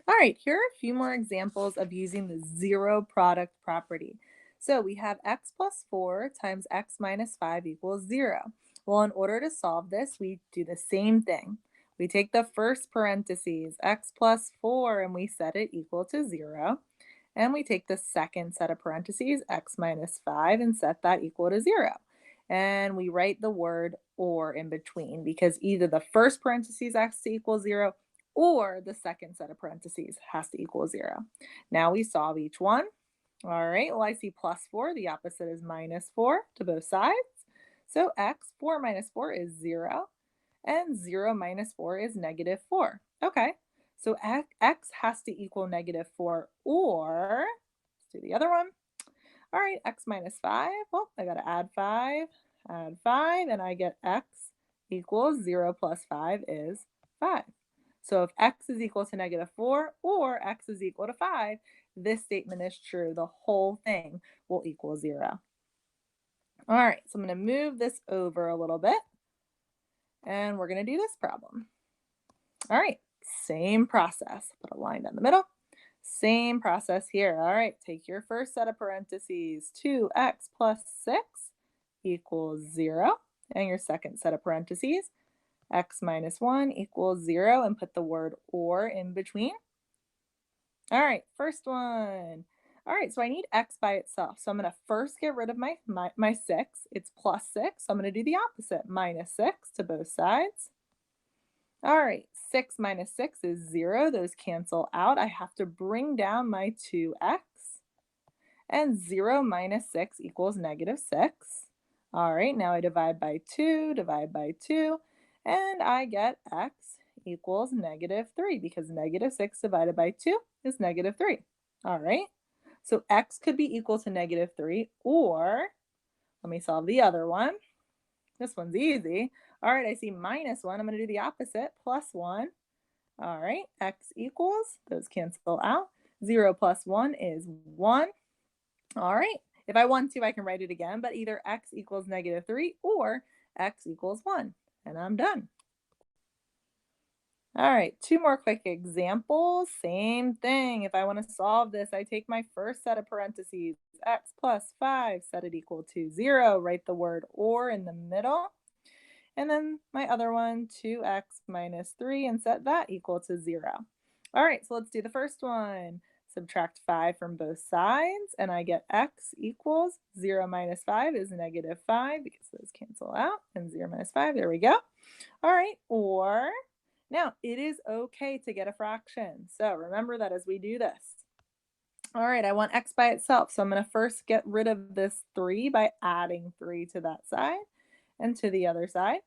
All right, here are a few more examples of using the zero product property. So we have x plus 4 times x minus 5 equals 0. Well, in order to solve this, we do the same thing. We take the first parentheses, x plus 4, and we set it equal to 0. And we take the second set of parentheses, x minus 5, and set that equal to 0. And we write the word or in between because either the first parentheses has to equal 0 or the second set of parentheses has to equal 0. Now we solve each one. All right, well, I see plus 4. The opposite is minus 4 to both sides. So x, 4 minus 4 is 0, and 0 minus 4 is negative 4. Okay, so x has to equal negative 4, or let's do the other one. All right, x minus 5. Well, I got to add 5, and I get x equals 0 plus 5 is 5. So if x is equal to negative 4 or x is equal to 5, this statement is true. The whole thing will equal 0. All right, so I'm going to move this over a little bit, and we're going to do this problem. All right, same process. Put a line down the middle. Same process here. All right, take your first set of parentheses, 2x plus 6 equals 0. And your second set of parentheses, x minus 1 equals 0, and put the word or in between. All right, first one. All right, so I need x by itself. So I'm going to first get rid of my 6. It's plus 6. So I'm going to do the opposite, minus 6 to both sides. All right, 6 minus 6 is 0. Those cancel out. I have to bring down my 2x. And 0 minus 6 equals negative 6. All right, now I divide by 2, and I get x equals negative 3 because negative 6 divided by 2 is negative 3. All right, so x could be equal to negative 3, or let me solve the other one. This one's easy. All right, I see minus 1. I'm going to do the opposite, plus 1. All right, x equals, those cancel out. 0 plus 1 is 1. All right, if I want to, I can write it again, but either x equals negative 3 or x equals 1, and I'm done. All right, two more quick examples. Same thing. If I want to solve this, I take my first set of parentheses, x plus 5, set it equal to 0, write the word or in the middle. And then my other one, 2x minus 3, and set that equal to 0. All right, so let's do the first one. Subtract 5 from both sides, and I get x equals 0 minus 5 is negative 5 because those cancel out, and 0 minus 5, there we go. All right, or now it is okay to get a fraction. So remember that as we do this. All right, I want x by itself, so I'm going to first get rid of this 3 by adding 3 to that side and to the other side.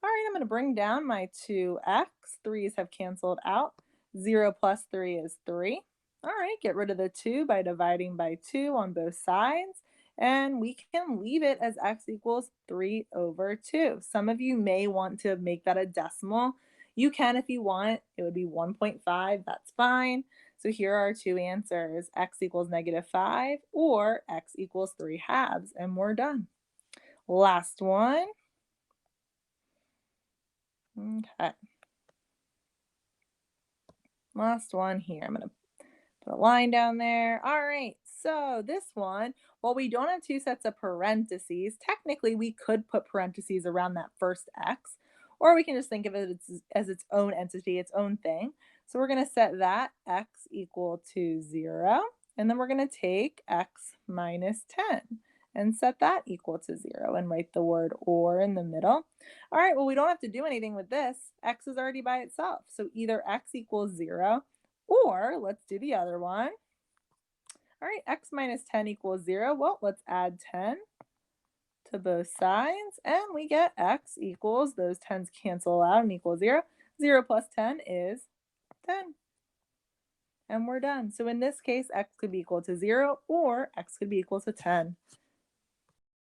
All right, I'm going to bring down my 2x. 3's have canceled out. 0 plus 3 is 3. All right, get rid of the 2 by dividing by 2 on both sides. And we can leave it as x equals 3 over 2. Some of you may want to make that a decimal. You can if you want. It would be 1.5. That's fine. So here are our two answers. X equals negative 5 or x equals 3 halves. And we're done. Last one. Okay. Last one here. I'm going to put a line down there. All right. So this one, while we don't have two sets of parentheses, technically we could put parentheses around that first x, or we can just think of it as its own entity, its own thing. So we're going to set that x equal to 0, and then we're going to take x minus 10 and set that equal to 0 and write the word or in the middle. All right, well, we don't have to do anything with this. X is already by itself. So either x equals 0, or let's do the other one. All right, x minus 10 equals 0. Well, let's add 10 to both sides, and we get x equals, those 10's cancel out and equal 0. 0 plus 10 is 10. And we're done. So in this case, x could be equal to 0 or x could be equal to 10.